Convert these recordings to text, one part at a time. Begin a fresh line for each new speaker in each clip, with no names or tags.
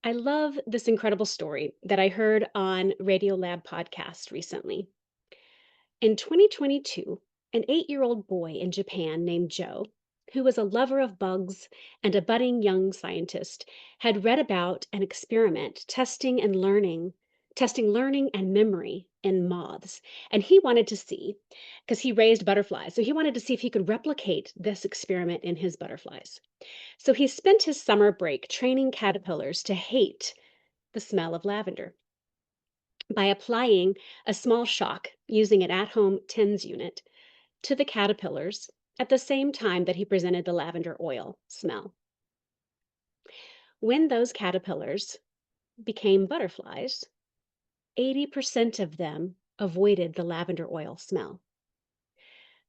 I love this incredible story that I heard on Radio Lab podcast recently. In 2022, an 8-year-old boy in Japan named Joe, who was a lover of bugs and a budding young scientist, had read about an experiment testing learning and memory in moths. And he wanted to see, because he raised butterflies, so he wanted to see if he could replicate this experiment in his butterflies. So he spent his summer break training caterpillars to hate the smell of lavender by applying a small shock using an at-home TENS unit to the caterpillars at the same time that he presented the lavender oil smell. When those caterpillars became butterflies, 80% of them avoided the lavender oil smell.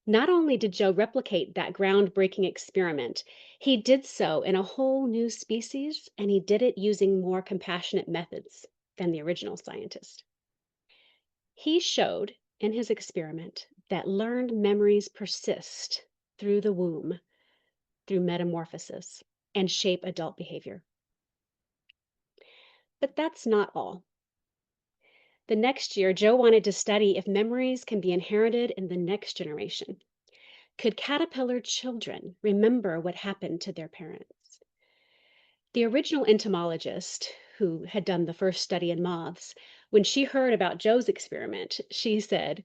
Not only did Joe replicate that groundbreaking experiment, he did so in a whole new species, and he did it using more compassionate methods than the original scientist. He showed in his experiment that learned memories persist through the womb, through metamorphosis, and shape adult behavior. But that's not all. The next year, Joe wanted to study if memories can be inherited in the next generation. Could caterpillar children remember what happened to their parents? The original entomologist, who had done the first study in moths, when she heard about Joe's experiment, she said,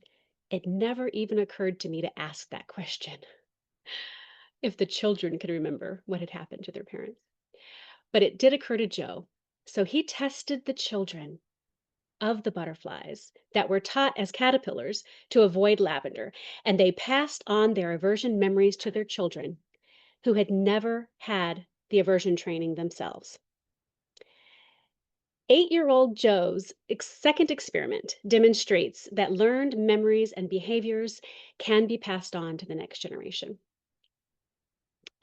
"It never even occurred to me to ask that question, if the children could remember what had happened to their parents." But it did occur to Joe. So he tested the children of the butterflies that were taught as caterpillars to avoid lavender, and they passed on their aversion memories to their children who had never had the aversion training themselves. 8-year-old Joe's second experiment demonstrates that learned memories and behaviors can be passed on to the next generation,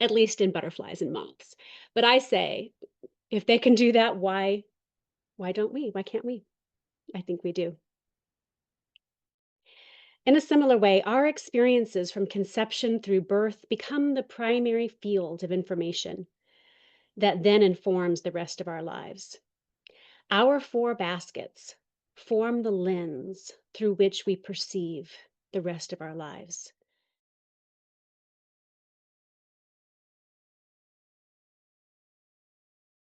at least in butterflies and moths. But I say, if they can do that, why don't we? Why can't we? I think we do. In a similar way, our experiences from conception through birth become the primary field of information that then informs the rest of our lives. Our four baskets form the lens through which we perceive the rest of our lives.